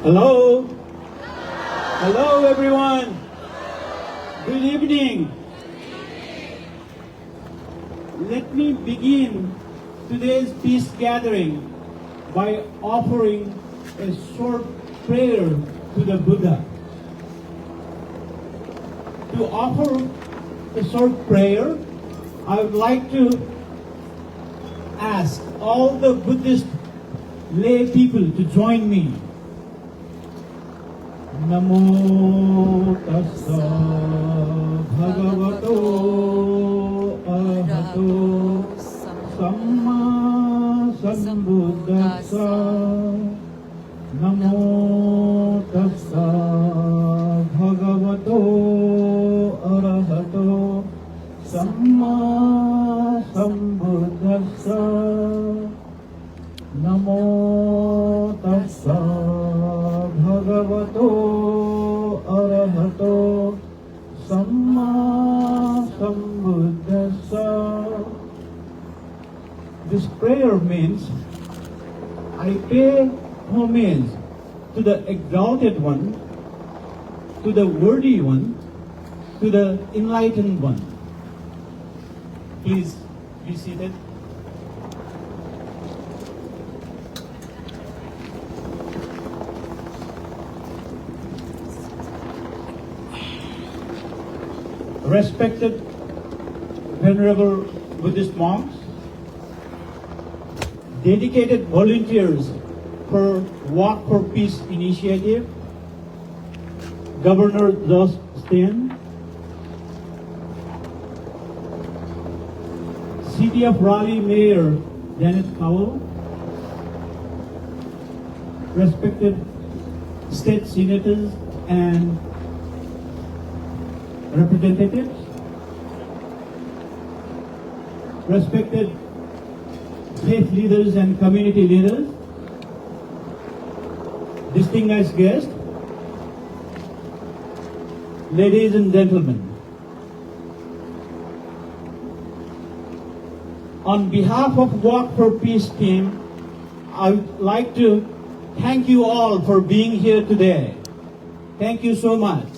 Hello. Hello, everyone. Good evening. Let me begin today's peace gathering by offering a short prayer to the Buddha. To offer a short prayer, I would like to ask all the Buddhist lay people to join me. Namo tassa bhagavato arahato samma sambuddhassa. Namo tassa bhagavato arahato samma sambuddhassa. Namo tassa bhagavato arahato samma sambuddhassa. This prayer means I pay homage to the exalted one, to the worthy one, to the enlightened one. Please be seated. Respected Venerable Buddhist monks, dedicated volunteers for Walk for Peace initiative, Governor Josh Stein, City of Raleigh Mayor Janet Powell, respected state senators and representatives, respected faith leaders and community leaders, distinguished guests, ladies and gentlemen. On behalf of Walk for Peace team, I would like to thank you all for being here today. Thank you so much.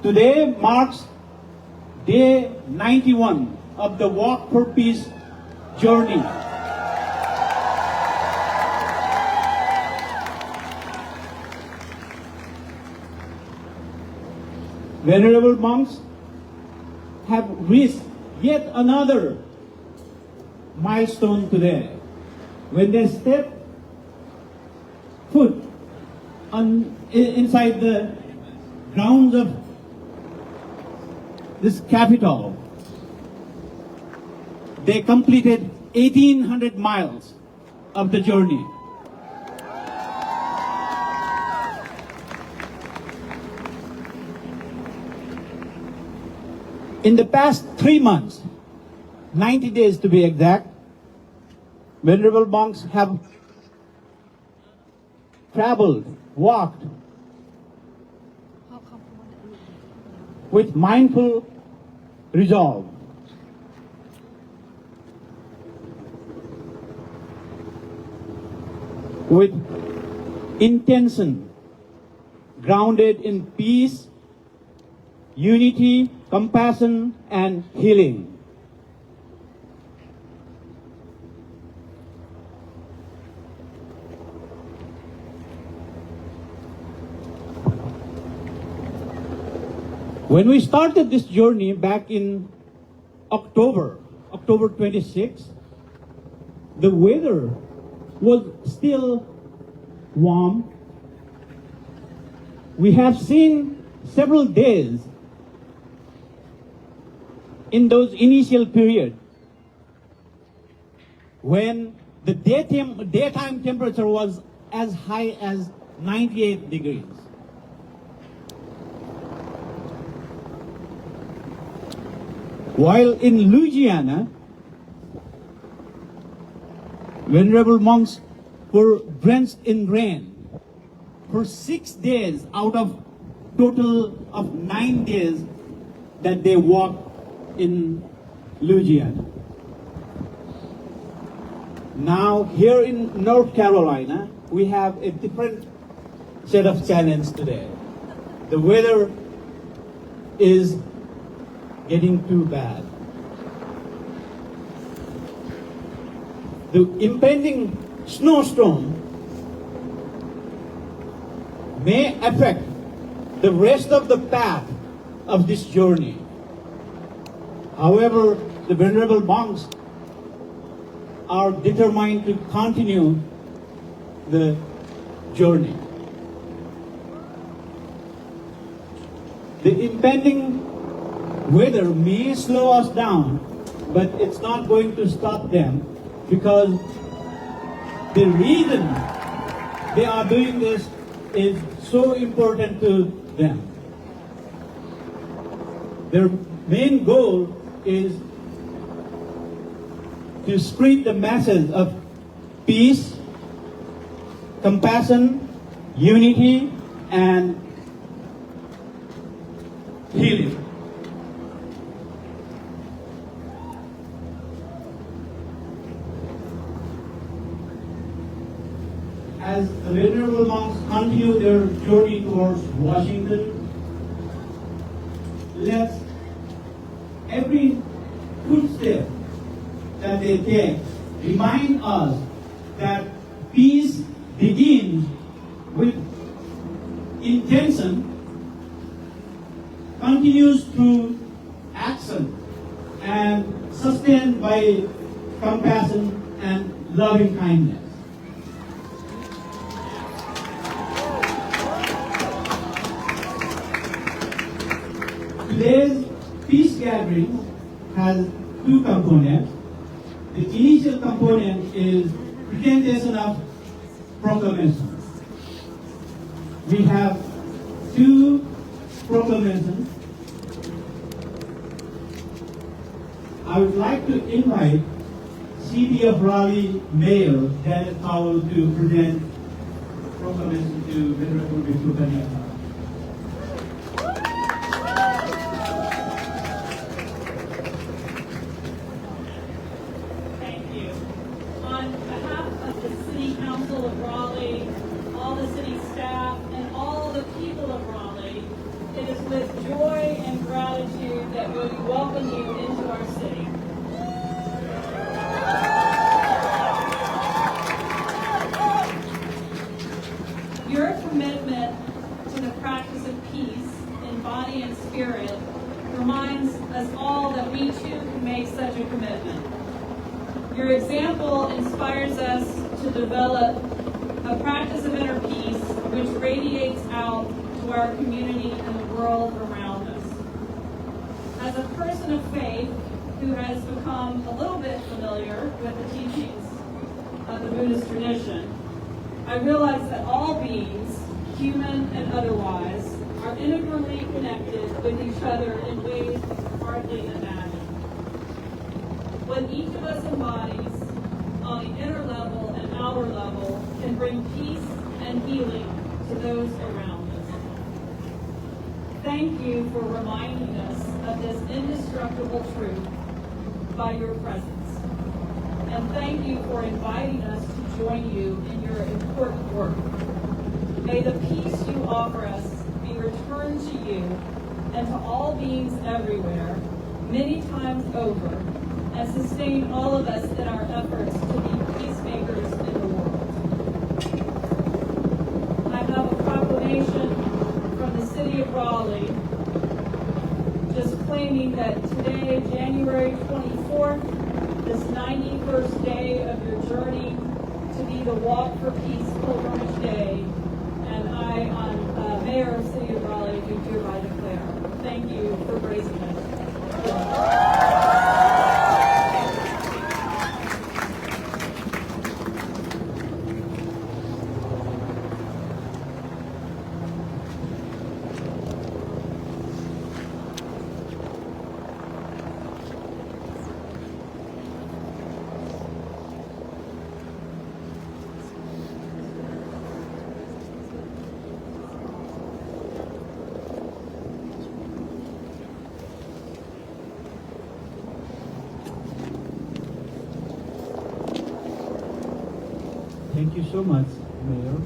Today marks day 91 of the Walk for Peace journey. Venerable monks have reached yet another milestone today when they step foot inside the grounds of this capital. They completed 1,800 miles of the journey. In the past 3 months, 90 days to be exact, Venerable monks have traveled, walked with mindful resolve. With intention grounded in peace, unity, compassion, and healing. When we started this journey back in October 26th, the weather was still warm. We have seen several days in those initial period when the daytime temperature was as high as 98 degrees. While in Louisiana, venerable monks were drenched in rain for 6 days out of total of 9 days that they walked in Louisiana. Now here in North Carolina, we have a different set of challenge today. The weather is getting too bad. The impending snowstorm may affect the rest of the path of this journey. However, the venerable monks are determined to continue the journey. The impending weather may slow us down, but it's not going to stop them, because the reason they are doing this is so important to them. Their main goal is to spread the message of peace, compassion, unity, and healing. As the venerable monks continue their journey towards Washington, let every footstep that they take remind us that peace begins with intention, continues through action, and sustained by compassion and loving kindness. Today's peace gathering has two components. The initial component is presentation of proclamations. We have two proclamations. I would like to invite City of Raleigh Mayor Janet Powell to present proclamation to Venerable Bhikkhu Kaniya. With joy and gratitude that we welcome you into our city. Your commitment to the practice of peace in body and spirit reminds us all that we too can make such a commitment. Your example inspires us to develop a practice of inner peace which radiates out to our community and the world around us. As a person of faith who has become a little bit familiar with the teachings of the Buddhist tradition, I realize that all beings, human and otherwise, are integrally connected with each other in ways hardly imagined. What each of us embodies on the inner level and outer level can bring peace and healing to those around us. Thank you for reminding us of this indestructible truth by your presence. And thank you for inviting us to join you in your important work. May the peace you offer us be returned to you and to all beings everywhere, many times over, and sustain all of us in our efforts to be peacemakers in the world. I have a proclamation from the City of Raleigh proclaiming that today, January 24th, this 91st day of your journey to be the Walk for Peace Pilgrimage Day, and I, on Mayor of the City of Raleigh, do hereby declare. Thank you for raising us. Thank you so much, Mayor.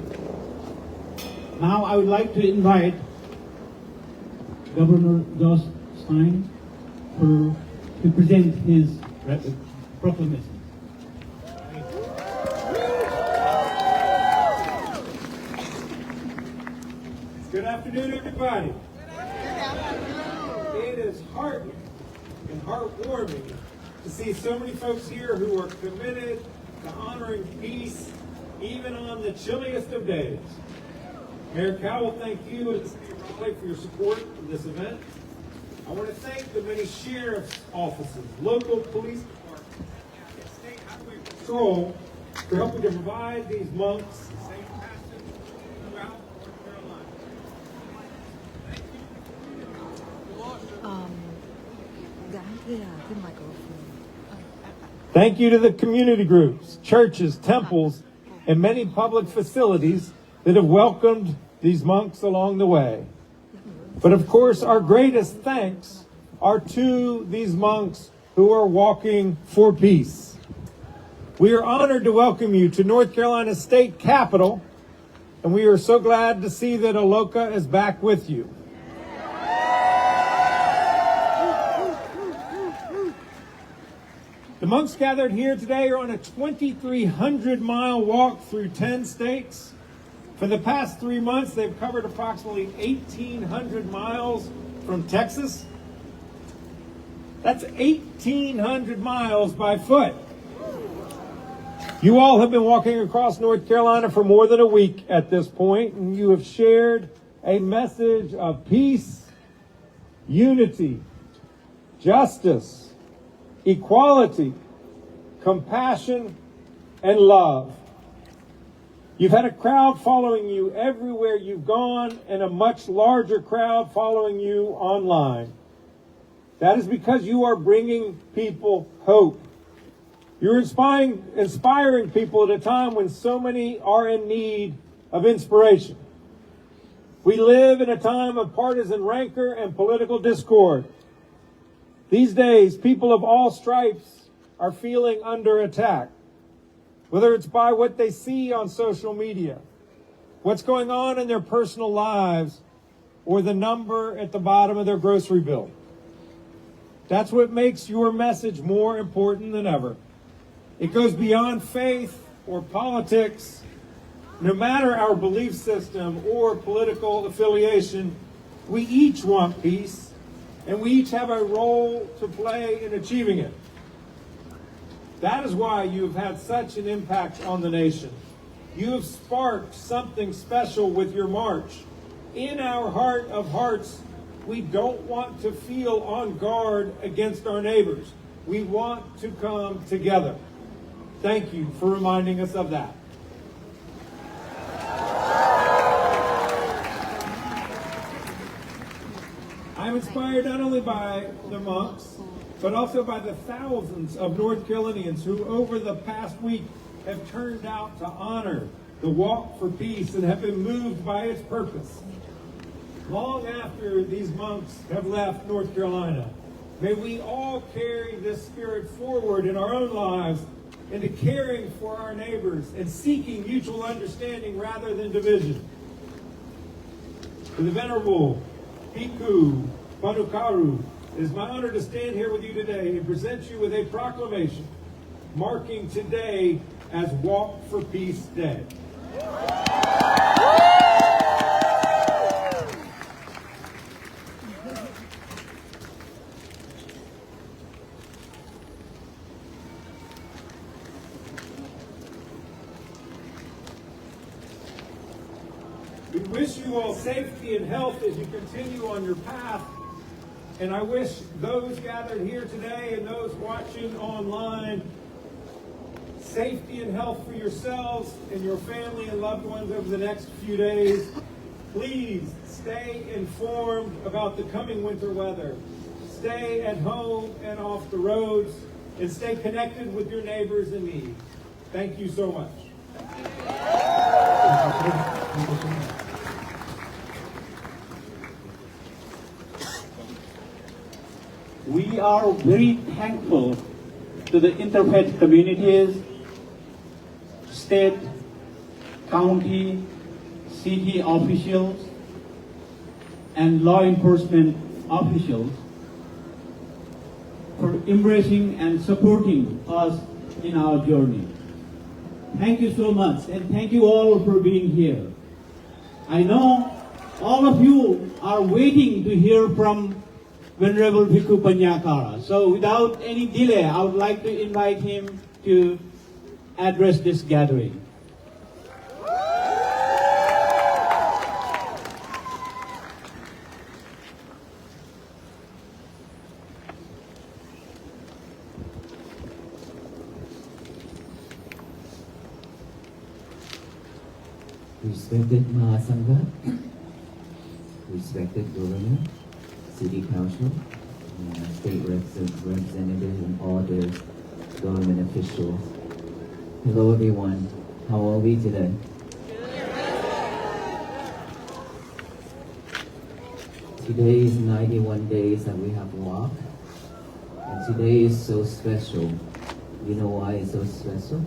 Now I would like to invite Governor Josh Stein to present his proclamation. Good afternoon, everybody. It is heartening and heartwarming to see so many folks here who are committed to honoring peace, even on the chilliest of days. Mayor Cowell, thank you and the City of Raleigh for your support of this event. I want to thank the many sheriff's offices, local police departments, and state highway patrol for helping to provide these monks safe passage throughout North Carolina. Thank you to the community groups, churches, temples, and many public facilities that have welcomed these monks along the way. But of course, our greatest thanks are to these monks who are walking for peace. We are honored to welcome you to North Carolina State Capitol, and we are so glad to see that Aloka is back with you. The monks gathered here today are on a 2,300-mile walk through 10 states. For the past 3 months, they've covered approximately 1,800 miles from Texas. That's 1,800 miles by foot. You all have been walking across North Carolina for more than a week at this point, and you have shared a message of peace, unity, justice, equality, compassion, and love. You've had a crowd following you everywhere you've gone and a much larger crowd following you online. That is because you are bringing people hope. You're inspiring people at a time when so many are in need of inspiration. We live in a time of partisan rancor and political discord. These days, people of all stripes are feeling under attack, whether it's by what they see on social media, what's going on in their personal lives, or the number at the bottom of their grocery bill. That's what makes your message more important than ever. It goes beyond faith or politics. No matter our belief system or political affiliation, we each want peace. And we each have a role to play in achieving it. That is why you've had such an impact on the nation. You have sparked something special with your march. In our heart of hearts, we don't want to feel on guard against our neighbors. We want to come together. Thank you for reminding us of that. I'm inspired not only by the monks, but also by the thousands of North Carolinians who over the past week have turned out to honor the Walk for Peace and have been moved by its purpose. Long after these monks have left North Carolina, may we all carry this spirit forward in our own lives into caring for our neighbors and seeking mutual understanding rather than division. To the Venerable Bhikkhu Panukaru, it is my honor to stand here with you today and present you with a proclamation marking today as Walk for Peace Day. wish you all safety and health as you continue on your path. And I wish those gathered here today and those watching online safety and health for yourselves and your family and loved ones over the next few days. Please stay informed about the coming winter weather. Stay at home and off the roads, and stay connected with your neighbors in need. Thank you so much. We are very thankful to the Interfaith communities, state, county, city officials, and law enforcement officials for embracing and supporting us in our journey. Thank you so much, and thank you all for being here. I know all of you are waiting to hear from Venerable Bhikkhu Panyakara. So without any delay, I would like to invite him to address this gathering. Respected Mahasangha, respected Governor, City Council, State Representative, and all the government officials. Hello everyone, how are we today? Today is 91 days that we have walked, and today is so special. You know why it's so special?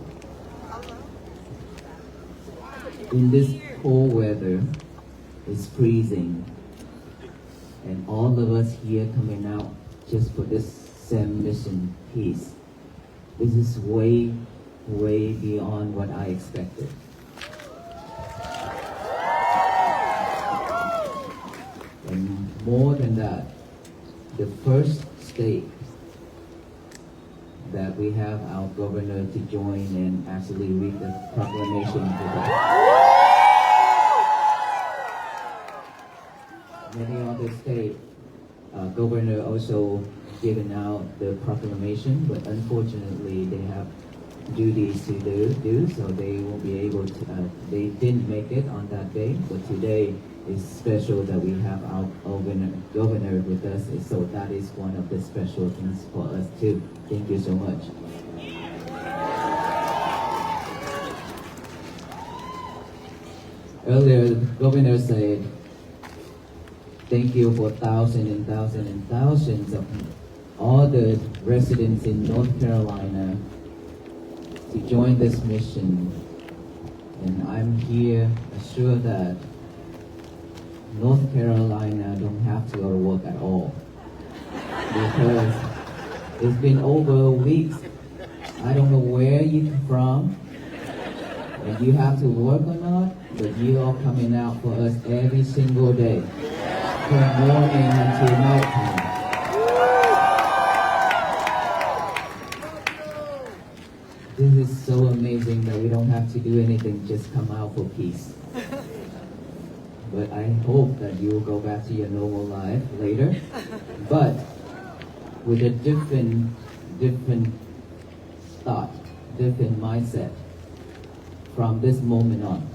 In this cold weather, it's freezing, and all of us here coming out just for this same mission, peace. This is way, way beyond what I expected. And more than that, the first state that we have our governor to join and actually read the proclamation today. Many other state governor also given out the proclamation, but unfortunately they have duties to do, so they won't be able to, they didn't make it on that day, but today is special that we have our governor with us, so that is one of the special things for us too. Thank you so much. Earlier, the governor said, thank you for thousands and thousands and thousands of all the residents in North Carolina to join this mission. And I'm here assured that North Carolina don't have to go to work at all. Because it's been over weeks. I don't know where you're from, and you have to work or not, but you are coming out for us every single day. From morning until nighttime. This is so amazing that we don't have to do anything, just come out for peace. But I hope that you will go back to your normal life later, but with a different thought, different mindset from this moment on.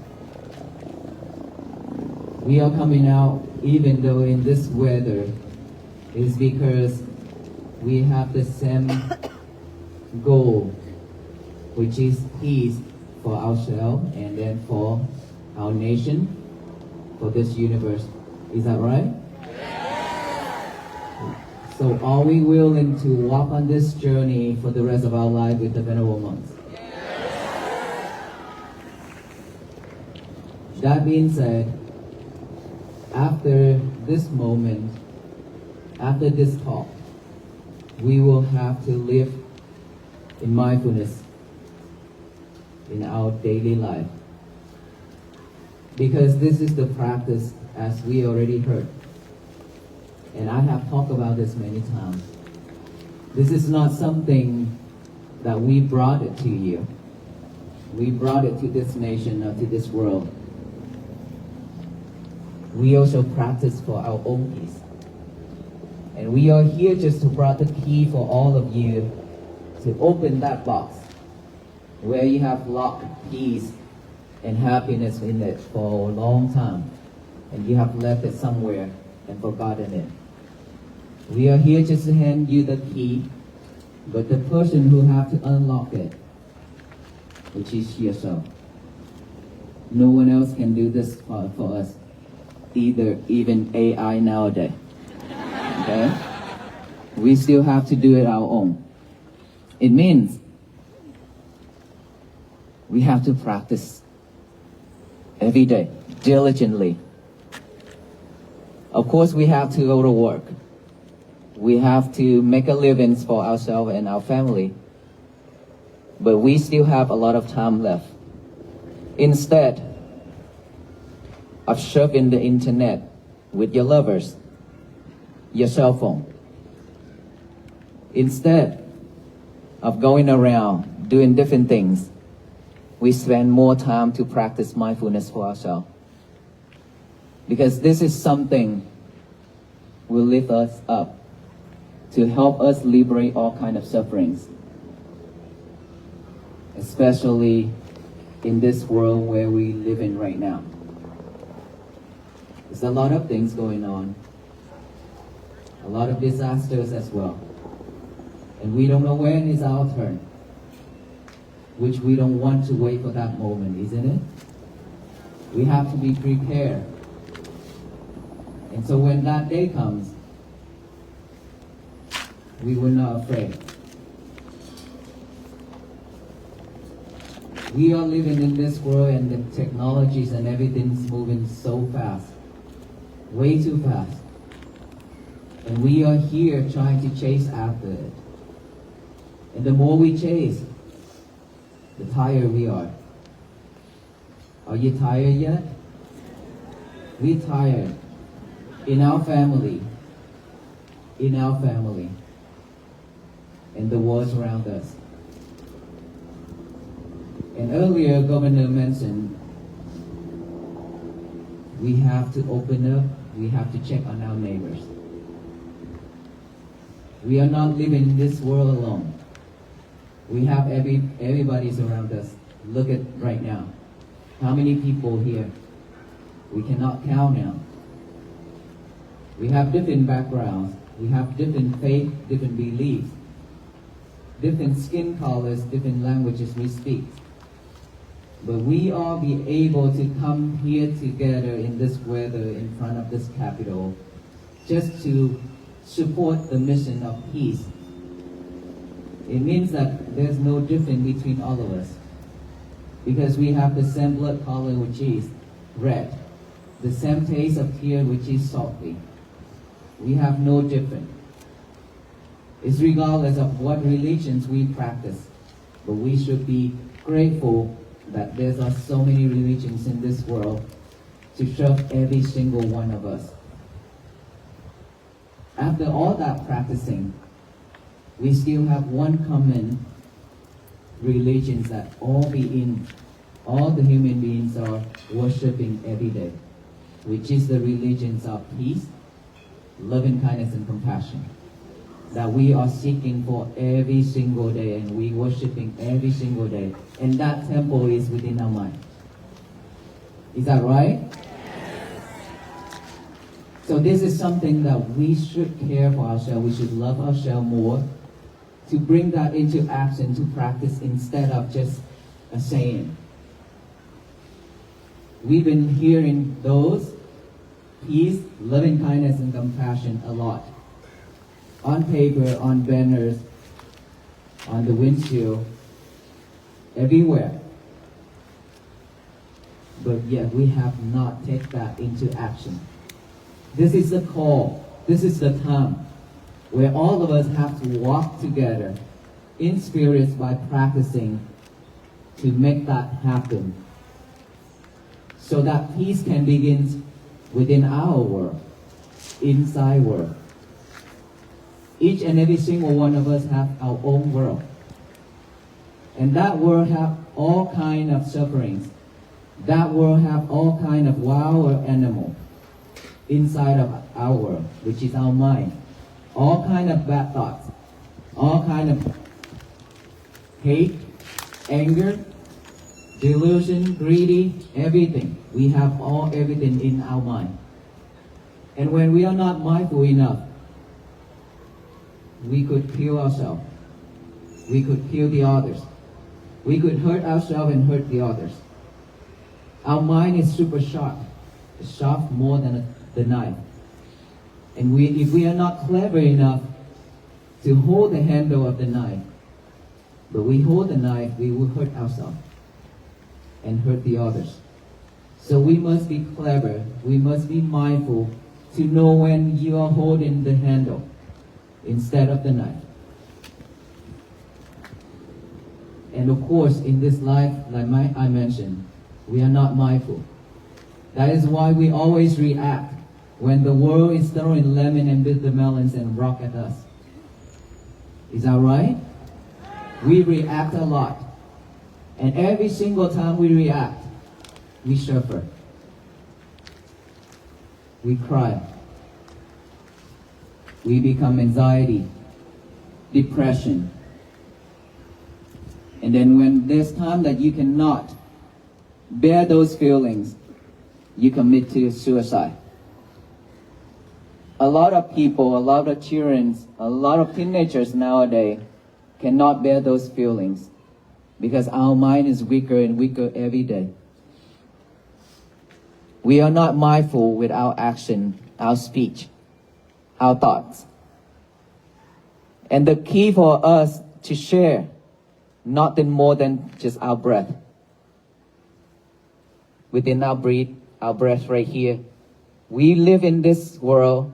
We are coming out even though in this weather is because we have the same goal, which is peace for ourselves and then for our nation, for this universe. Is that right? So are we willing to walk on this journey for the rest of our life with the Venerable Monks? That being said, after this moment, after this talk, we will have to live in mindfulness in our daily life. Because this is the practice, as we already heard. And I have talked about this many times. This is not something that we brought it to you. We brought it to this nation or to this world. we also practice for our own peace. And we are here just to bring the key for all of you to open that box where you have locked peace and happiness in it for a long time, and you have left it somewhere and forgotten it. We are here just to hand you the key, but the person who have to unlock it, which is yourself. No one else can do this for us, even AI nowadays. Okay? We still have to do it our own. It means we have to practice every day, diligently. Of course, we have to go to work. We have to make a living for ourselves and our family. But we still have a lot of time left. Instead of surfing the internet with your lovers, your cell phone, instead of going around doing different things, we spend more time to practice mindfulness for ourselves. Because this is something will lift us up to help us liberate all kinds of sufferings, especially in this world where we live in right now. There's a lot of things going on, a lot of disasters as well. And we don't know when is our turn, which we don't want to wait for that moment, isn't it? We have to be prepared. And so when that day comes, we were not afraid. We are living in this world, and the technologies and everything's moving so fast, way too fast. And we are here trying to chase after it. And the more we chase, the tired we are. Are you tired yet? We're tired. In our family, in the world around us. And earlier, Governor mentioned we have to open up, we have to check on our neighbors. We are not living in this world alone. We have everybody's around us. Look at right now. How many people here? We cannot count now. We have different backgrounds. We have different faith, different beliefs, different skin colors, different languages we speak. But we all be able to come here together in this weather in front of this Capitol just to support the mission of peace. It means that there's no difference between all of us, because we have the same blood color, which is red, the same taste of tear, which is salty. We have no difference. It's regardless of what religions we practice, but we should be grateful that there are so many religions in this world to serve every single one of us. After all that practicing, we still have one common religion that all the human beings are worshiping every day, which is the religions of peace, loving kindness, and compassion, that we are seeking for every single day, and we worshiping every single day. And that temple is within our mind. Is that right? So this is something that we should care for ourselves. We should love ourselves more, to bring that into action, to practice, instead of just a saying. We've been hearing those peace, loving kindness, and compassion a lot. On paper, on banners, on the windshield, everywhere. But yet we have not taken that into action. This is the call. This is the time where all of us have to walk together in spirit by practicing to make that happen, so that peace can begin within our world, inside world. Each and every single one of us have our own world. And that world have all kind of sufferings. That world have all kind of wild animal. inside of our world, which is our mind. All kind of bad thoughts, all kind of hate, anger, delusion, greedy, everything. We have everything in our mind. And when we are not mindful enough, we could kill ourselves. We could kill the others. We could hurt ourselves and hurt the others. Our mind is super sharp. It's sharp more than the knife. And if we are not clever enough to hold the handle of the knife, but we hold the knife, we will hurt ourselves and hurt the others. So we must be clever. We must be mindful to know when you are holding the handle instead of the knife. And of course, in this life, like I mentioned, we are not mindful. That is why we always react when the world is throwing lemon and bitter melons and rock at us. Is that right? We react a lot. And every single time we react, we suffer. We cry. We become anxiety, depression. And then when there's time that you cannot bear those feelings, you commit to suicide. A lot of people, a lot of children, a lot of teenagers nowadays cannot bear those feelings because our mind is weaker and weaker every day. We are not mindful with our action, our speech, our thoughts. And the key for us to share, nothing more than just our breath. Within our breath right here, we live in this world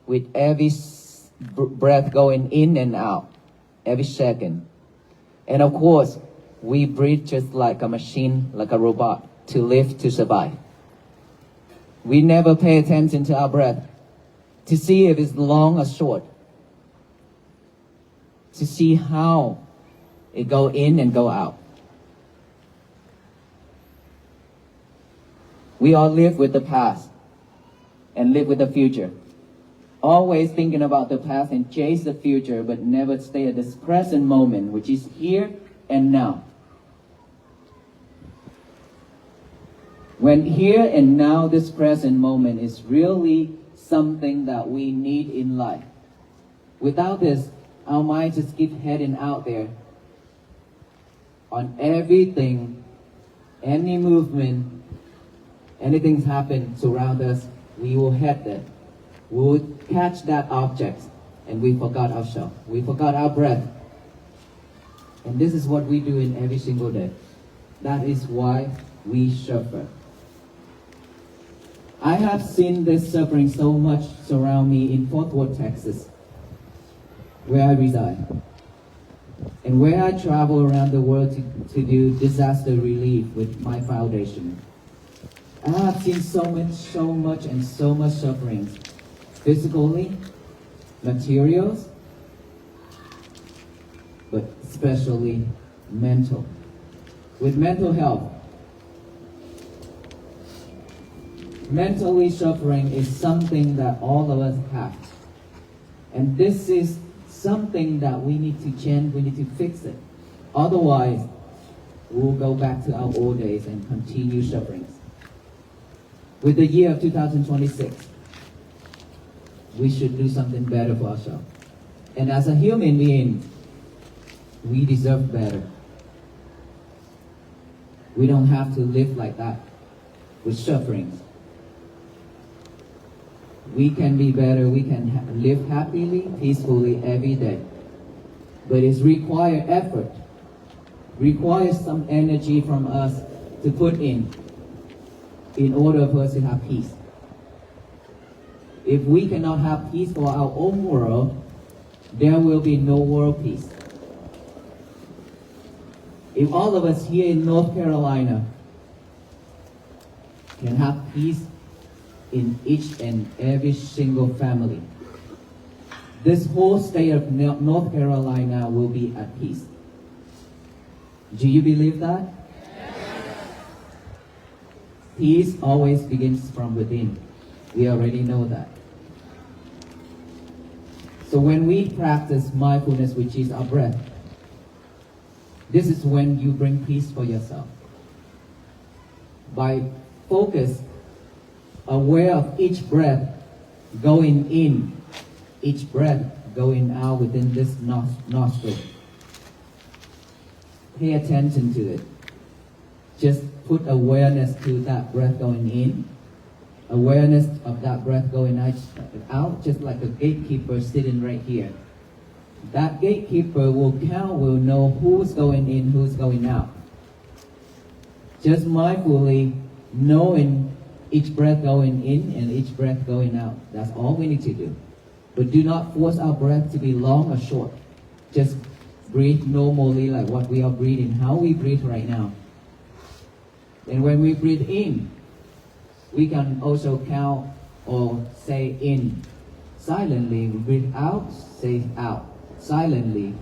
with every breath going in and out, every second. And of course, we breathe just like a machine, like a robot, to live, to survive. We never pay attention to our breath, to see if it's long or short, to see how it go in and go out. We all live with the past and live with the future. Always thinking about the past and chase the future, but never stay at this present moment, which is here and now. When here and now, this present moment is really something that we need in life. Without this, our minds just keep heading out there on everything, any movement, anything's happened around us, we will head there. We will catch that object, and we forgot ourselves. We forgot our breath. And this is what we do in every single day. That is why we suffer. I have seen this suffering so much surround me in Fort Worth, Texas, where I reside, and where I travel around the world to do disaster relief with my foundation. I have seen so much suffering, physically, materials, but especially mental. With mental health, mentally suffering is something that all of us have. And this is something that we need to change, we need to fix it. Otherwise, we'll go back to our old days and continue suffering. With the year of 2026, we should do something better for ourselves. And as a human being, we deserve better. We don't have to live like that with suffering. We can be better, we can live happily, peacefully every day. But it requires effort, requires some energy from us to put in order for us to have peace. If we cannot have peace for our own world, there will be no world peace. If all of us here in North Carolina can have peace in each and every single family, this whole state of North Carolina will be at peace. Do you believe that? Peace always begins from within. We already know that. So when we practice mindfulness, which is our breath, this is when you bring peace for yourself. By focus, aware of each breath going in, each breath going out within this nostril. Pay attention to it. Just put awareness to that breath going in, awareness of that breath going out, just like a gatekeeper sitting right here. That gatekeeper will know who's going in, who's going out. Just mindfully knowing each breath going in and each breath going out. That's all we need to do. But do not force our breath to be long or short. Just breathe normally like what we are breathing, how we breathe right now. And when we breathe in, we can also count or say in. Silently, we breathe out, say out. Silently.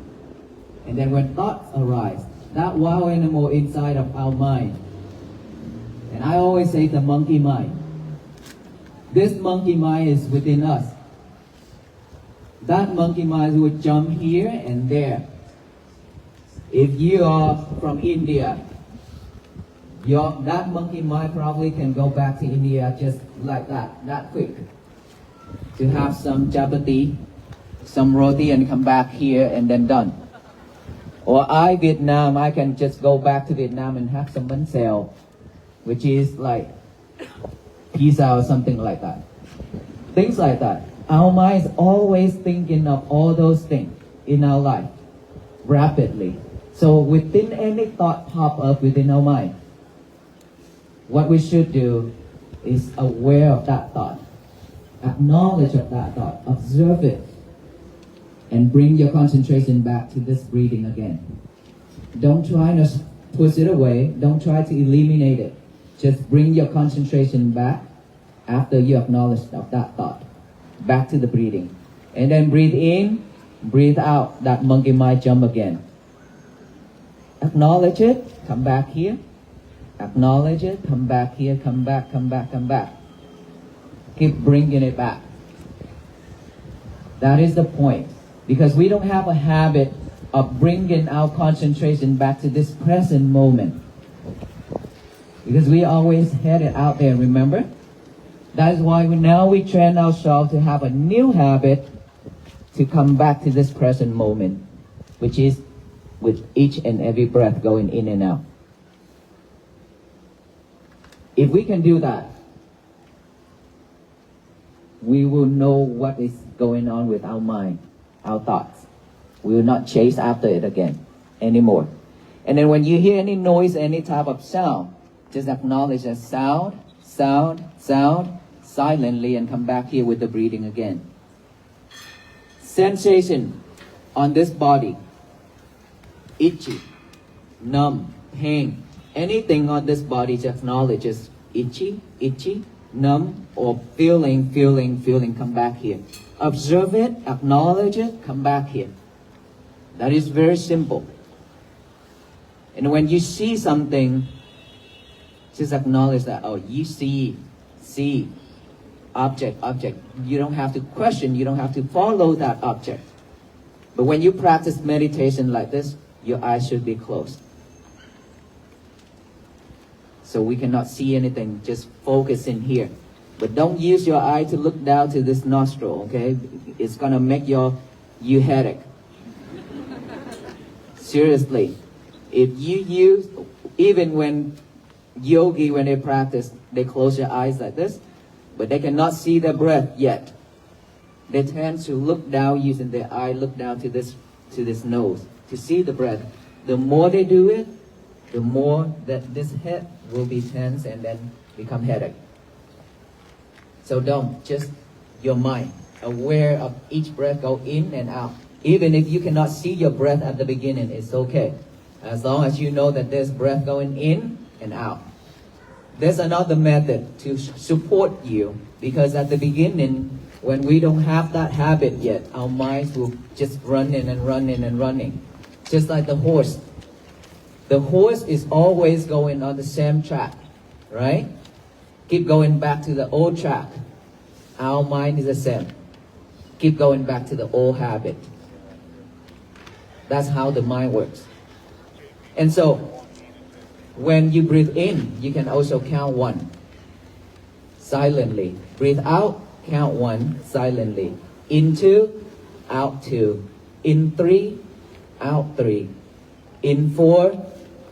And then when thoughts arise, that wild animal inside of our mind, and I always say the monkey mind. This monkey mind is within us. That monkey mind would jump here and there. If you are from India, that monkey mind probably can go back to India just like that quick. To have some chapati, some roti and come back here and then done. Or Vietnam, I can just go back to Vietnam and have some bánh xèo, which is like pizza or something like that. Things like that. Our mind is always thinking of all those things in our life rapidly. So within any thought pop up within our mind, what we should do is aware of that thought, acknowledge of that thought, observe it, and bring your concentration back to this breathing again. Don't try to push it away. Don't try to eliminate it. Just bring your concentration back after you acknowledge of that thought. Back to the breathing. And then breathe in, breathe out. That monkey might jump again. Acknowledge it, come back here. Acknowledge it, come back here, come back, come back, come back. Keep bringing it back. That is the point. Because we don't have a habit of bringing our concentration back to this present moment. Because we always headed out there, remember? That is why we train ourselves to have a new habit to come back to this present moment, which is with each and every breath going in and out. If we can do that, we will know what is going on with our mind, our thoughts. We will not chase after it again anymore. And then when you hear any noise, any type of sound, just acknowledge that sound, sound, sound, silently, and come back here with the breathing again. Sensation on this body, itchy, numb, pain, anything on this body, just acknowledge is itchy, itchy, numb, or feeling, come back here. Observe it, acknowledge it, come back here. That is very simple. And when you see something, just acknowledge that, oh, you see, object. You don't have to question, you don't have to follow that object. But when you practice meditation like this, your eyes should be closed. So we cannot see anything, just focus in here. But don't use your eye to look down to this nostril, okay? It's gonna make you headache. Seriously. If you use, even when yogi, when they practice, they close their eyes like this, but they cannot see their breath yet. They tend to look down using their eye, look down to this nose to see the breath. The more they do it, the more that this head will be tense and then become headache. So don't, just your mind, aware of each breath go in and out. Even if you cannot see your breath at the beginning, it's okay. As long as you know that there's breath going in and out. There's another method to support you, because at the beginning, when we don't have that habit yet, our minds will just running and running. Just like the horse. The horse is always going on the same track, right? Keep going back to the old track. our mind is the same. Keep going back to the old habit. That's how the mind works. And so, when you breathe in, you can also count 1 silently. Breathe out, count 1 silently. In 2, out 2. In 3, out 3. In 4,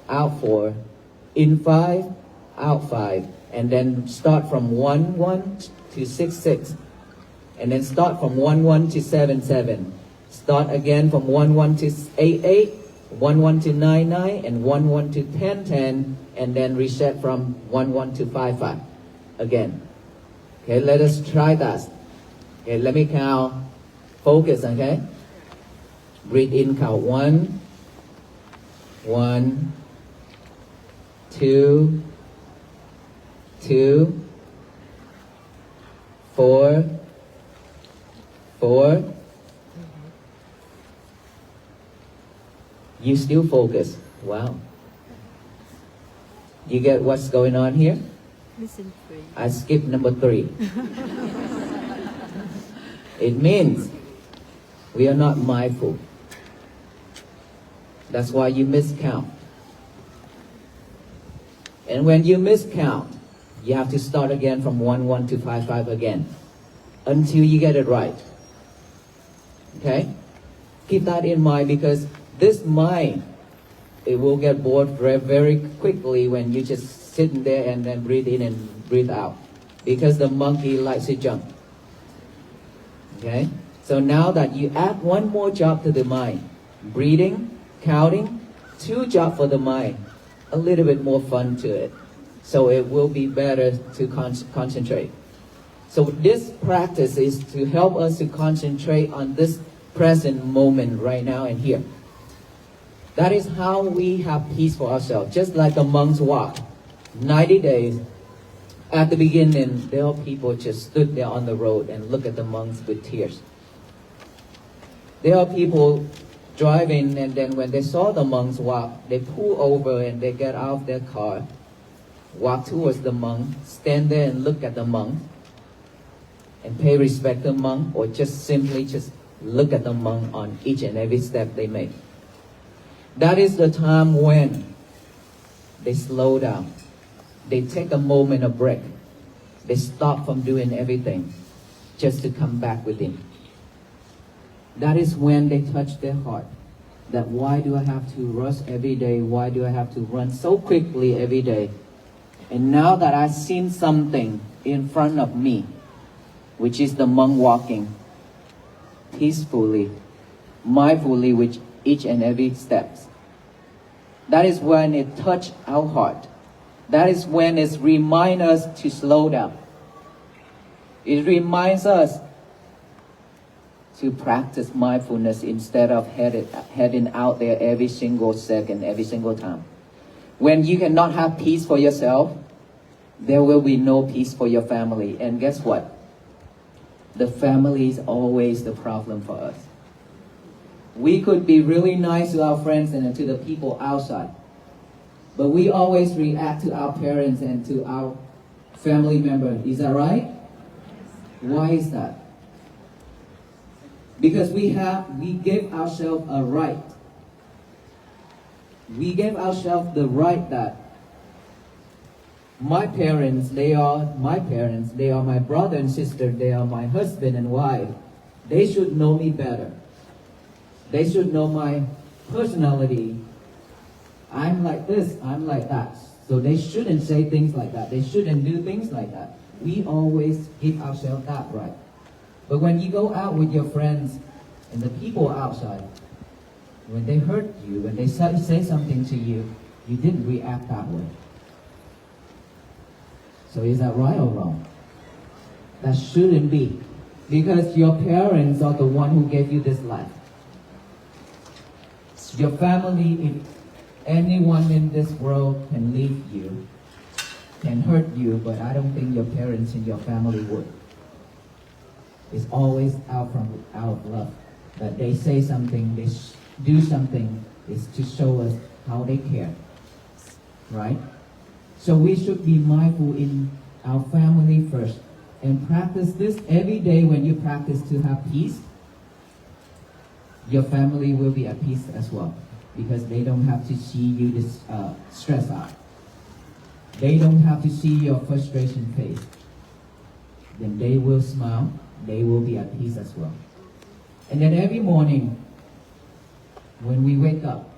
out 4. In 5, out 5. And then start from 1, 1 to 6, 6. And then start from 1, 1 to 7, 7. Start again from 1, 1 to 8, 8. 1, 1 to 9, 9. And 1, 1 to 10, 10. And then reset from 1, 1 to 5, 5. Again. Okay, let us try that. Okay, let me count. Focus, okay? Breathe in, count 1, 1, 2, 2, 4, 4. You still focus. Wow. You get what's going on here? Listen, pray. I skipped number 3. It means we are not mindful. That's why you miscount. And when you miscount, you have to start again from 1, 1 to 5, 5 again until you get it right. Okay? Keep that in mind, because this mind, it will get bored very quickly when you just sitting there and then breathe in and breathe out, because the monkey likes to jump. Okay? So now that you add one more job to the mind, breathing, counting, 2 jobs for the mind, a little bit more fun to it. So it will be better to concentrate. So this practice is to help us to concentrate on this present moment right now and here. That is how we have peace for ourselves. Just like the monks walk 90 days. At the beginning, there are people just stood there on the road and look at the monks with tears. There are people driving, and then when they saw the monks walk, they pull over and they get out of their car, walk towards the monk, stand there and look at the monk, and pay respect to the monk, or just simply just look at the monk on each and every step they make. That is the time when they slow down. They take a moment of break. They stop from doing everything just to come back within. That is when they touch their heart. That why do I have to rush every day? Why do I have to run so quickly every day? And now that I've seen something in front of me, which is the monk walking peacefully, mindfully with each and every step. That is when it touches our heart. That is when it reminds us to slow down. It reminds us to practice mindfulness instead of heading out there every single second, every single time. When you cannot have peace for yourself, there will be no peace for your family. And guess what? The family is always the problem for us. We could be really nice to our friends and to the people outside, but we always react to our parents and to our family members. Is that right? Why is that? Because we gave ourselves a right. We gave ourselves the right that my parents, they are my parents, they are my brother and sister, they are my husband and wife. They should know me better. They should know my personality. I'm like this, I'm like that. So they shouldn't say things like that. They shouldn't do things like that. We always give ourselves that right. But when you go out with your friends and the people outside, when they hurt you, when they say something to you, you didn't react that way. So is that right or wrong? That shouldn't be. Because your parents are the one who gave you this life. Your family, if anyone in this world can leave you, can hurt you, but I don't think your parents in your family would. It's always out of love. That they say something, they do something, is to show us how they care. Right? So we should be mindful in our family first, and practice this every day. When you practice to have peace, your family will be at peace as well, because they don't have to see you stress out. They don't have to see your frustration face. Then they will smile. They will be at peace as well. And then every morning, when we wake up,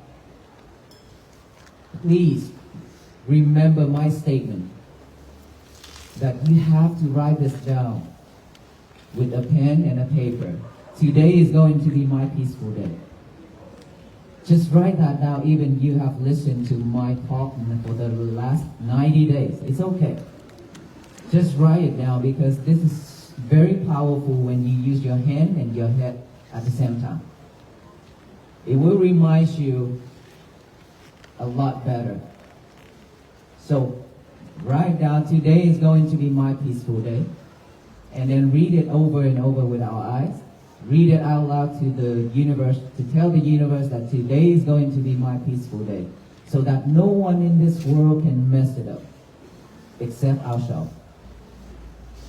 please remember my statement that you have to write this down with a pen and a paper. Today is going to be my peaceful day. Just write that down. Even you have listened to my talk for the last 90 days. It's okay. Just write it down, because this is very powerful when you use your hand and your head at the same time. It will remind you a lot better. So write down, today is going to be my peaceful day. And then read it over and over with our eyes. Read it out loud to the universe, to tell the universe that today is going to be my peaceful day, so that no one in this world can mess it up except ourselves.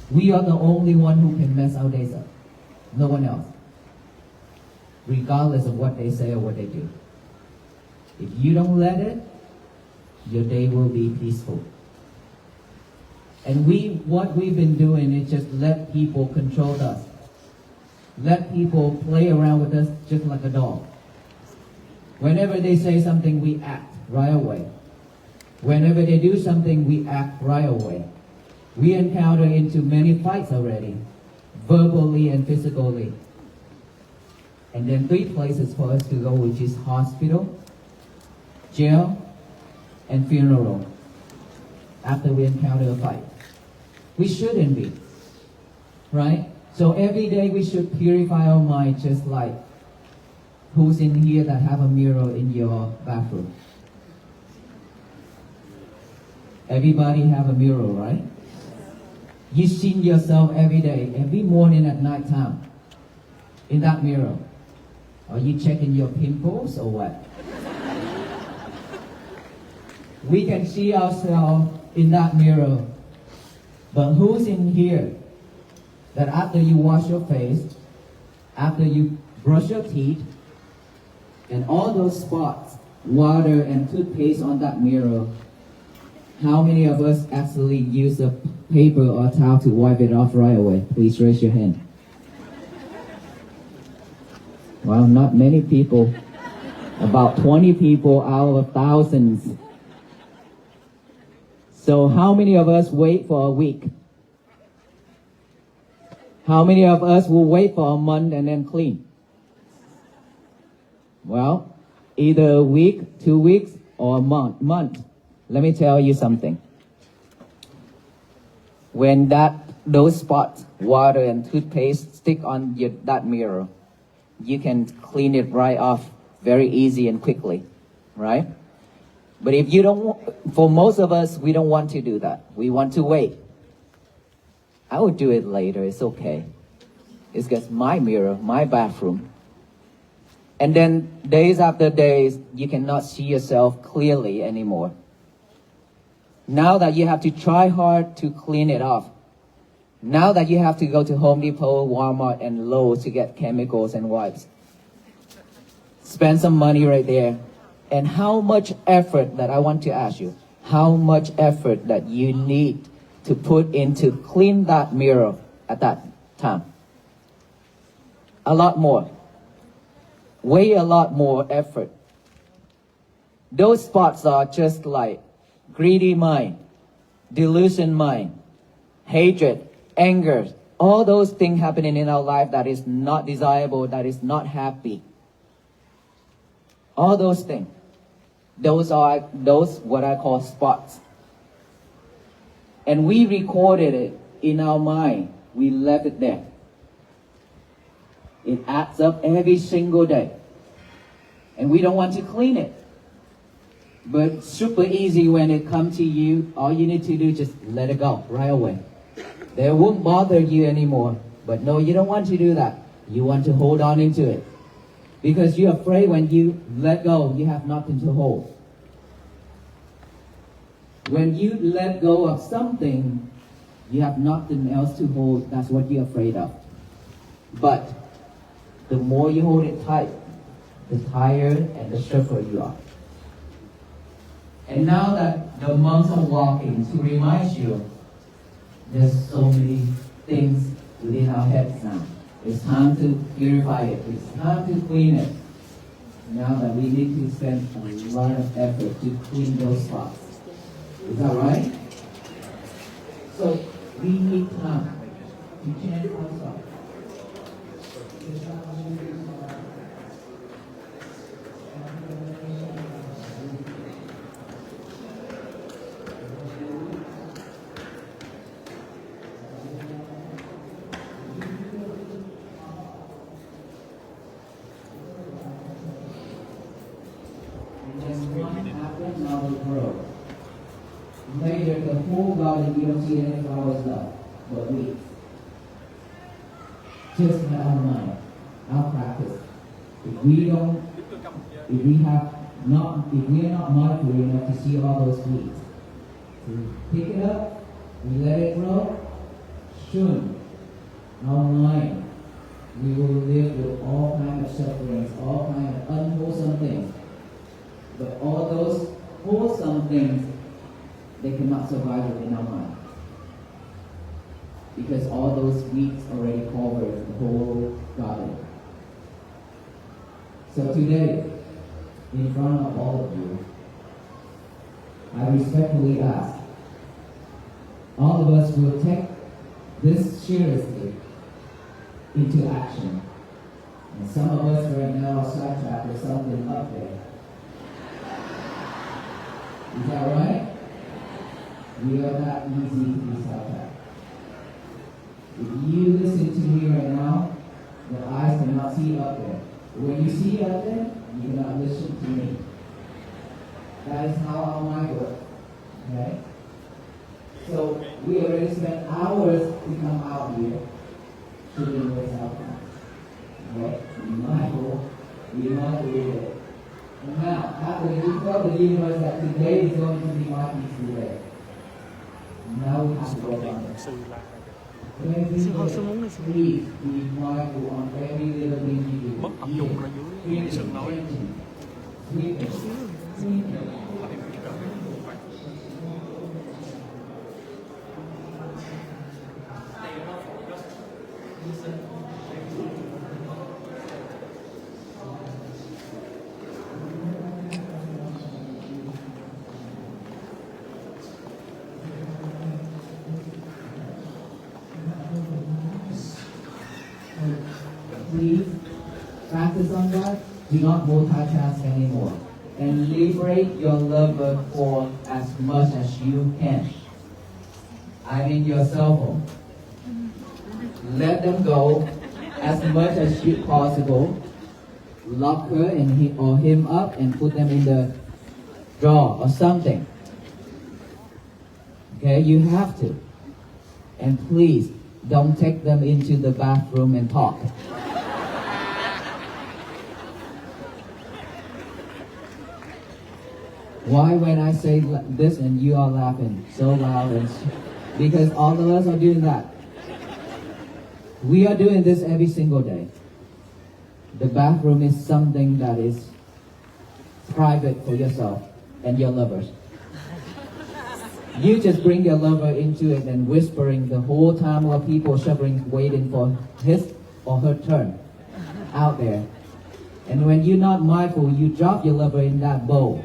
We are the only one who can mess our days up. No one else. Regardless of what they say or what they do. If you don't let it, your day will be peaceful. And what we've been doing is just let people control us. Let people play around with us just like a dog. Whenever they say something, we act right away. Whenever they do something, we act right away. We encounter into many fights already, verbally and physically. And then 3 places for us to go, which is hospital, jail, and funeral, after we encounter a fight. We shouldn't be, right? So every day we should purify our mind, just like who's in here that have a mirror in your bathroom? Everybody have a mirror, right? You see yourself every day, every morning at night time, in that mirror. Are you checking your pimples or what? We can see ourselves in that mirror. But who's in here that after you wash your face, after you brush your teeth, and all those spots, water and toothpaste on that mirror, how many of us actually use a paper or towel to wipe it off right away? Please raise your hand. Well, not many people. About 20 people out of thousands. So how many of us wait for a week? How many of us will wait for a month and then clean? Well, either a week, 2 weeks, or a month. Let me tell you something. When those spots, water and toothpaste stick on that mirror, you can clean it right off very easy and quickly, right? But if you don't, for most of us, we don't want to do that. We want to wait. I will do it later, it's okay. It's just my mirror, my bathroom. And then days after days, you cannot see yourself clearly anymore. Now that you have to try hard to clean it off. Now that you have to go to Home Depot, Walmart, and Lowe's to get chemicals and wipes. Spend some money right there. And how much effort, that I want to ask you, how much effort that you need to put into clean that mirror at that time? A lot more. Way a lot more effort. Those spots are just like greedy mind, delusion mind, hatred, anger, all those things happening in our life that is not desirable, that is not happy. All those things. Those what I call spots. And we recorded it in our mind. We left it there. It adds up every single day. And we don't want to clean it. But super easy when it comes to you. All you need to do is just let it go right away. They won't bother you anymore. But no, you don't want to do that. You want to hold on into it. Because you're afraid when you let go, you have nothing to hold. When you let go of something, You have nothing else to hold. That's what you're afraid of. But the more you hold it tight, the tighter and the stiffer you are. And now that the monks are walking, to remind you, there's so many things within our heads now. It's time to purify it. It's time to clean it. Now that we need to spend a lot of effort to clean those spots. Is that right? So we need time to change ourselves. Later, the whole garden, you don't see any flowers left, but weeds. Just in our mind, our practice. If we are not mindful enough to see all those weeds, we pick it up, we let it grow, soon, our mind, we will live with all kinds of sufferings, all kinds of unwholesome things. But all those wholesome things, they cannot survive within our mind. Because all those weeds already cover the whole garden. So today, in front of all of you, I respectfully ask, all of us will take this seriously into action. And some of us right now are sidetracked with something up there. Is that right? We are not easy to be sidetracked. If you listen to me right now, your eyes cannot see up there. When you see up there, you cannot listen to me. That is how our mind works. Okay? So we already spent hours to come out here. Shouldn't waste our time. Okay? Be mindful with it. And now, after you tell the universe that today is going to be my peaceful day. Now we have to go on it. Please be mindful on every little thing you do. Mất ẩm dụng ra dưới sườn nói. Please practice on that. Do not multitask anymore. And liberate your lover for as much as you can. I mean your cell phone. Let them go as much as possible. Lock her and or him up and put them in the drawer or something. Okay, you have to. And please don't take them into the bathroom and talk. Why when I say this and you are laughing so loud? Because all of us are doing that. We are doing this every single day. The bathroom is something that is private for yourself and your lovers. You just bring your lover into it and whispering the whole time while people suffering waiting for his or her turn out there. And when you're not mindful, you drop your lover in that bowl.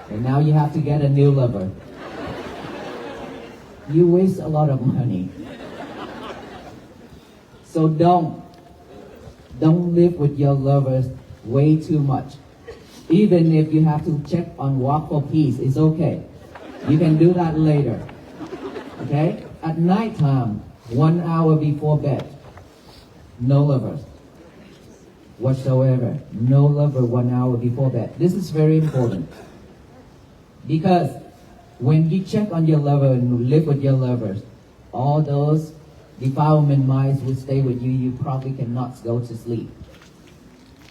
And now you have to get a new lover. You waste a lot of money. So don't live with your lovers way too much. Even if you have to check on Walk for Peace, it's okay. You can do that later. Okay? At nighttime, 1 hour before bed, no lovers whatsoever. No lover 1 hour before bed. This is very important. Because when you check on your lover and live with your lovers, all those defilement minds will stay with you. You probably cannot go to sleep.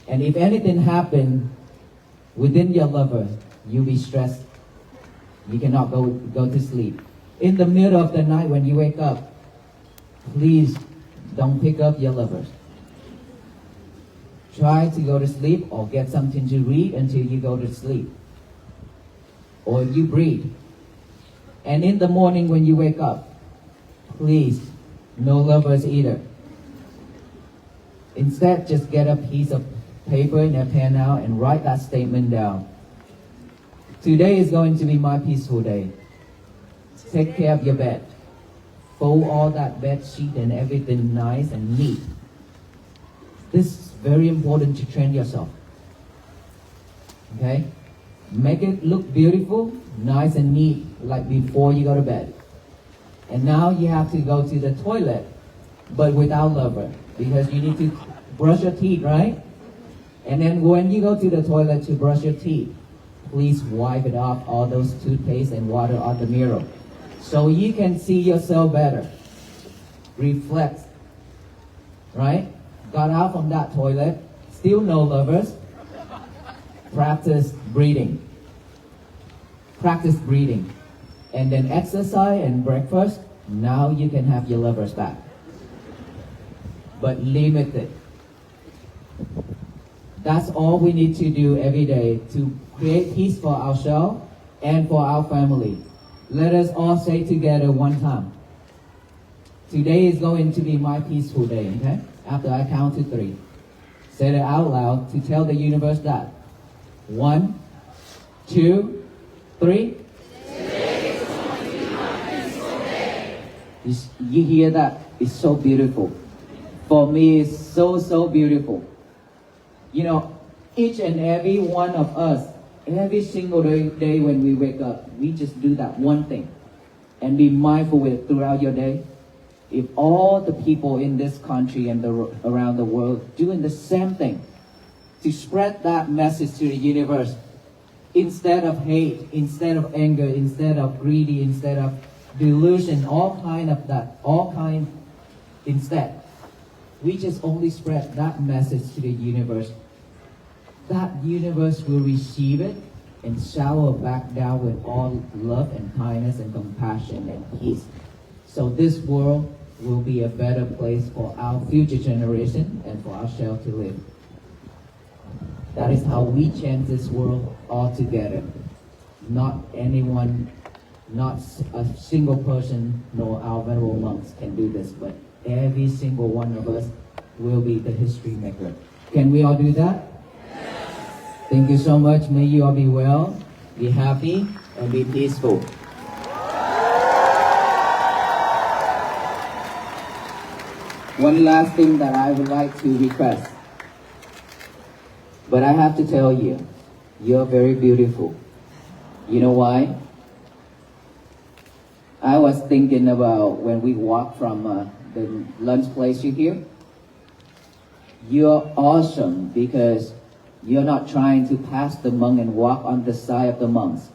And if anything happened within your lover, you'll be stressed. You cannot go to sleep. In the middle of the night when you wake up, please don't pick up your lovers. Try to go to sleep or get something to read until you go to sleep. Or you breathe. And in the morning when you wake up, please, no lovers either. Instead, just get a piece of paper and a pen out and write that statement down. Today is going to be my peaceful day. Take care of your bed. Fold all that bed sheet and everything nice and neat. This is very important to train yourself. Okay? Make it look beautiful, nice and neat, like before you go to bed. And now you have to go to the toilet, but without lover, because you need to brush your teeth, right? And then when you go to the toilet to brush your teeth, please wipe it off, all those toothpaste and water on the mirror, so you can see yourself better. Reflect, right? Got out from that toilet, still no lovers. Practice breathing. Practice breathing. And then exercise and breakfast. Now you can have your lovers back. But limited. That's all we need to do every day to create peace for ourselves and for our family. Let us all say together one time. Today is going to be my peaceful day, okay? After I count to 3. Say it out loud to tell the universe that. 1, 2, 3. You hear that? It's so beautiful. For me, it's so beautiful. You know, each and every one of us, every single day when we wake up, we just do that one thing. And be mindful with it throughout your day. If all the people in this country and around the world doing the same thing, to spread that message to the universe, instead of hate, instead of anger, instead of greedy, instead of delusion, instead, we just only spread that message to the universe. That universe will receive it and shower back down with all love and kindness and compassion and peace. So this world will be a better place for our future generation and for ourselves to live. That is how we change this world all together. Not anyone, not a single person, nor our venerable monks can do this, but every single one of us will be the history maker. Can we all do that? Yes. Thank you so much. May you all be well, be happy, and be peaceful. One last thing that I would like to request. But I have to tell you, you're very beautiful. You know why? I was thinking about when we walk from the lunch place you hear. You're awesome because you're not trying to pass the monk and walk on the side of the monks.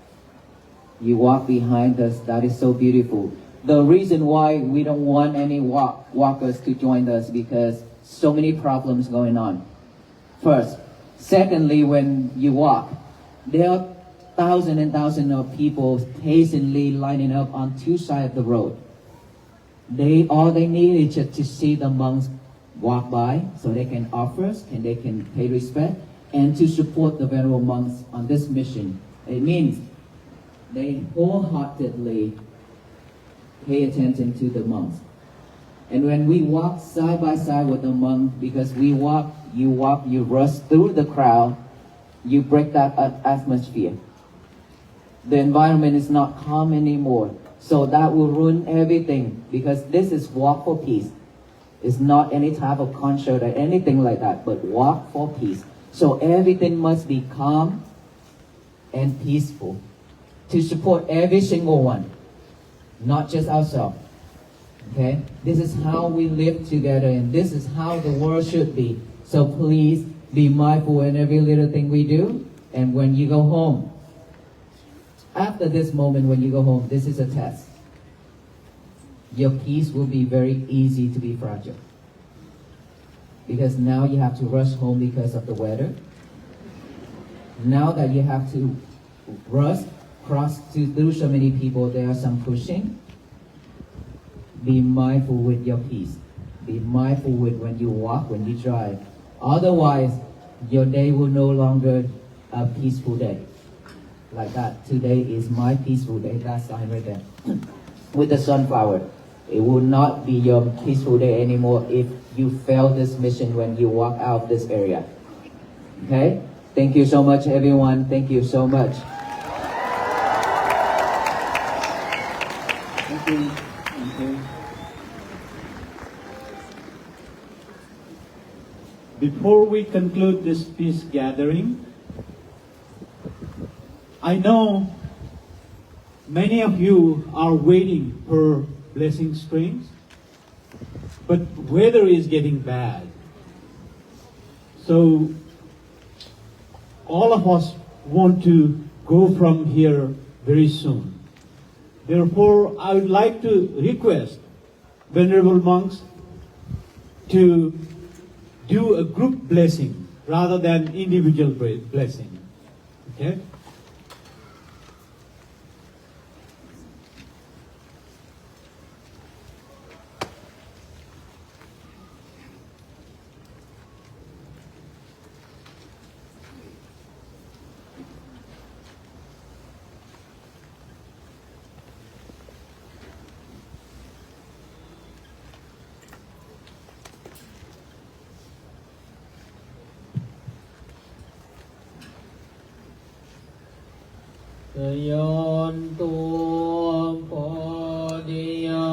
You walk behind us. That is so beautiful. The reason why we don't want any walkers to join us because so many problems going on. First. Secondly, when you walk, there are thousands and thousands of people patiently lining up on 2 sides of the road. All they need is just to see the monks walk by so they can offer and they can pay respect and to support the venerable monks on this mission. It means they wholeheartedly pay attention to the monks. And when we walk side by side with the monk, because you rush through the crowd, you break that atmosphere. The environment is not calm anymore. So that will ruin everything, because this is walk for peace. It's not any type of concert or anything like that, but walk for peace. So everything must be calm and peaceful to support every single one, not just ourselves. Okay? This is how we live together, and this is how the world should be. So please be mindful in every little thing we do. And when you go home, after this moment when you go home, this is a test. Your peace will be very easy to be fragile. Because now you have to rush home because of the weather. Now that you have to rush, cross through so many people, there are some pushing. Be mindful with your peace. Be mindful with when you walk, when you drive. Otherwise, your day will no longer a peaceful day. Like that. Today is my peaceful day. That sign right there. With the sunflower. It will not be your peaceful day anymore if you fail this mission when you walk out of this area. Okay? Thank you so much, everyone. Thank you so much. Thank you. Thank you. Before we conclude this peace gathering, I know many of you are waiting for blessing streams, but weather is getting bad. So all of us want to go from here very soon. Therefore, I would like to request Venerable monks to do a group blessing rather than individual blessing. Okay? Yon tu podiya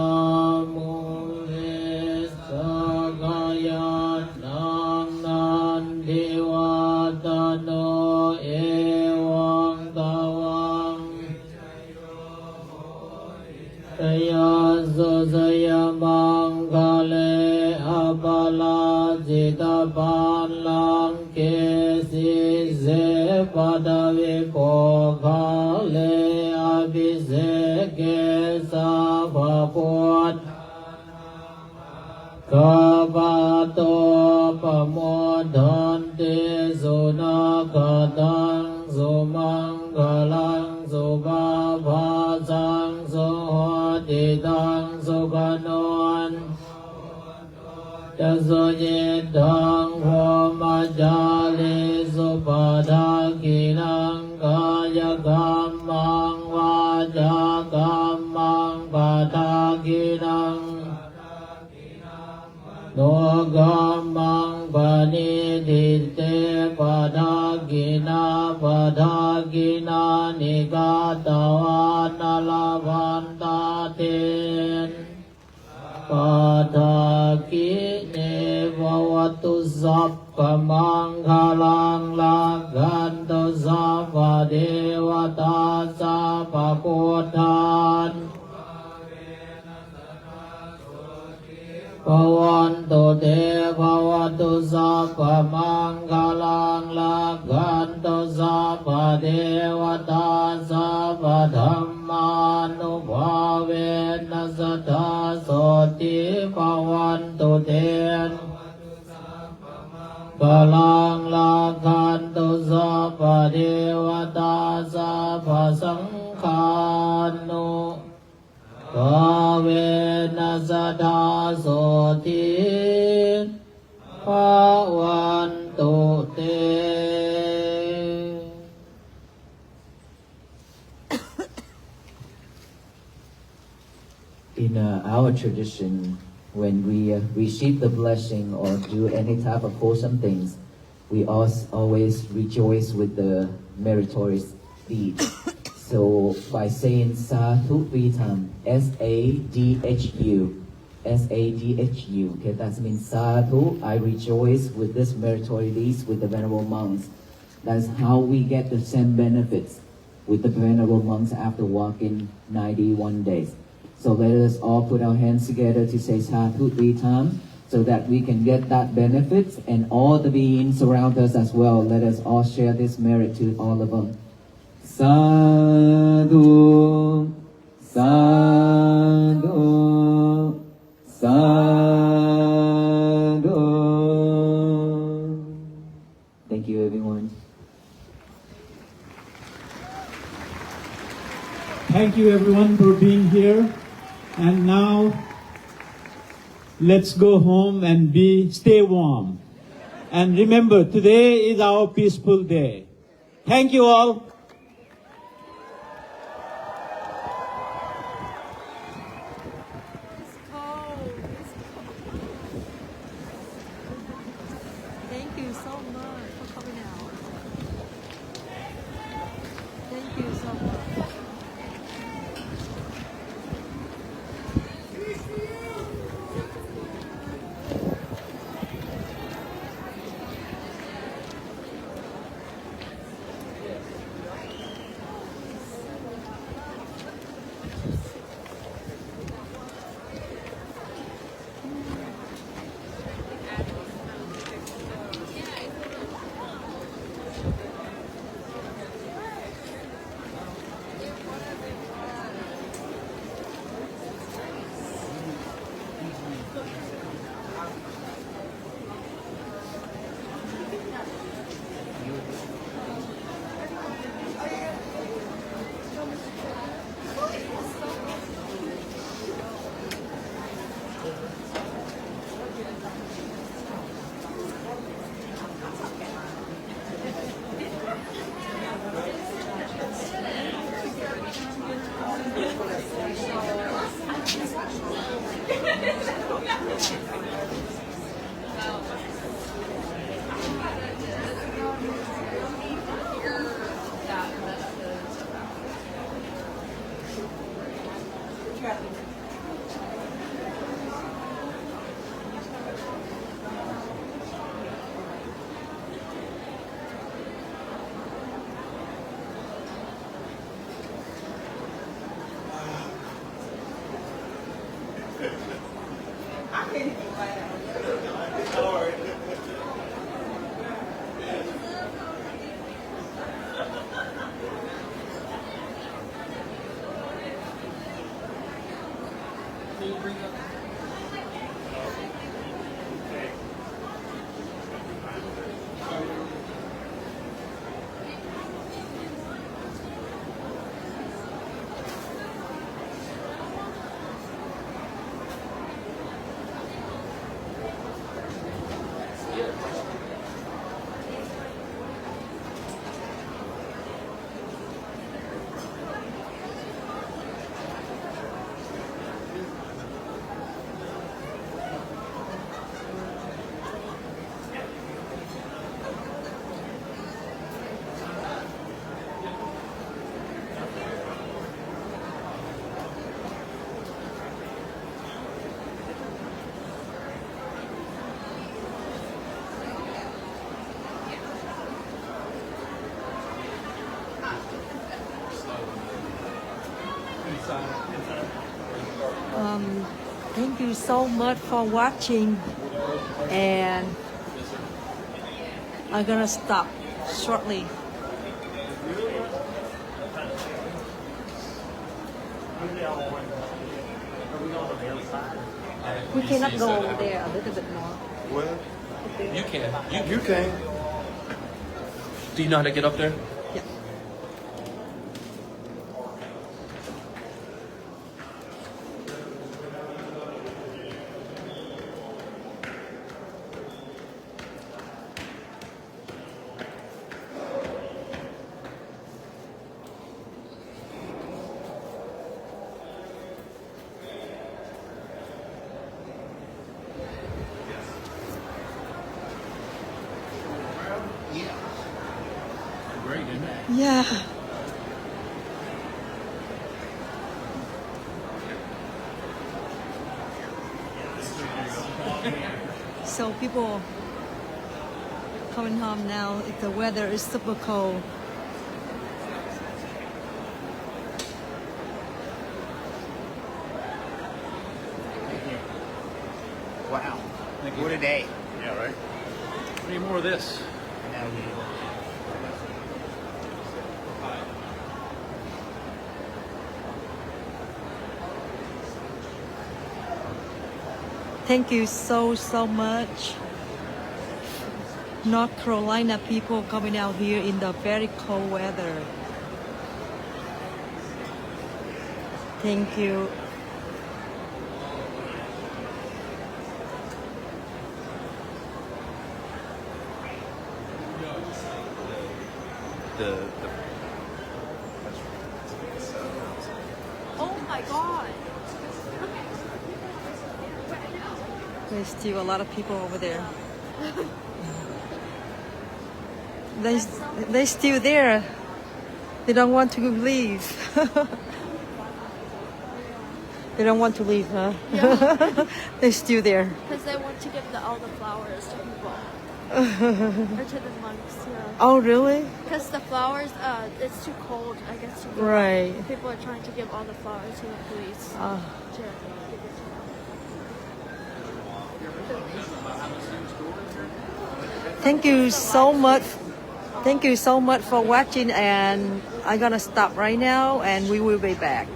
mule sagaya nang nan devatano ewang tawang Taya sosaya mangkale abala jitapan lang kesi se padavi kokale abhiseke sabhapot kapato pamodhante sunakatang sumanggalang subhabhasang suhoditang sukanon Tasojitang homajali supadhakinang kaya gammang vaja gammang padhakinang no gammang panidite padhakina padhakina nikatawana lavantaten Padhakine bhavatu sappha manghalang laghantu sappha devata sappha putthan Bhavantu te bhavatu sappha manghalang laghantu sappha devata sappha dhammanubhavena sattha soti bhavantu te Kalang laghantu sappha devata sappha sangkhanu Bhavena sattha soti bhavantu te. In our tradition, when we receive the blessing or do any type of wholesome things, we always rejoice with the meritorious deed. So by saying Sadhu 3 times, S-A-D-H-U, S-A-D-H-U, okay, that means Sadhu, I rejoice with this meritorious deeds with the Venerable monks. That's how we get the same benefits with the Venerable monks after walking 91 days. So let us all put our hands together to say Sadhu 3 times so that we can get that benefits and all the beings around us as well. Let us all share this merit to all of them. Sadhu, sadhu, sadhu. Thank you, everyone. Thank you everyone for being here. And now let's go home and stay warm. And remember, today is our peaceful day. Thank you all. It's cold. It's cold. Thank you so much for coming out. Thank you so much. Thank you so much for watching, and I'm gonna stop shortly. We cannot go over there a little bit more. Well, you can. You can. Do you know how to get up there? Yeah. Great, isn't it? Yeah. So people coming home now. The weather is super cold. Wow. What a day. Yeah, right. We need more of this. Thank you so much. North Carolina people coming out here in the very cold weather. Thank you. Oh my god. There's still a lot of people over there. They're still there. They don't want to leave. They don't want to leave, huh? Yeah. They're still there. Because they want to give all the flowers to people. Or to the monks, yeah. Oh, really? Because the flowers, it's too cold, I guess. To give. Right. People are trying to give all the flowers to the police. To give it to them. Thank you so much. Thank you so much for watching, and I'm gonna stop right now, and we will be back.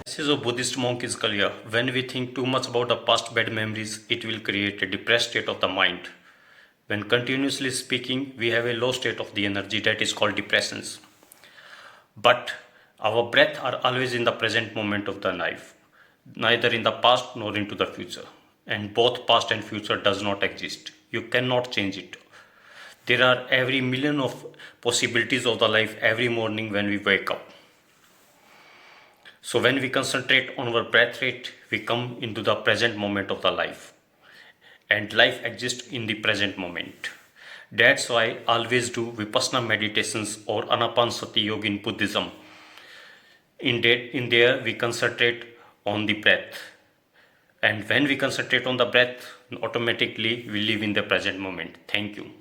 This is a Buddhist monk is clear. When we think too much about the past bad memories, it will create a depressed state of the mind. When continuously speaking, we have a low state of the energy that is called depressions. But our breath are always in the present moment of the life, neither in the past nor into the future. And both past and future does not exist. You cannot change it. There are every million of possibilities of the life every morning when we wake up. So when we concentrate on our breath rate, we come into the present moment of the life. And life exists in the present moment. That's why I always do Vipassana meditations or Anapanasati yoga in Buddhism. In there we concentrate on the breath. And when we concentrate on the breath, automatically we live in the present moment. Thank you.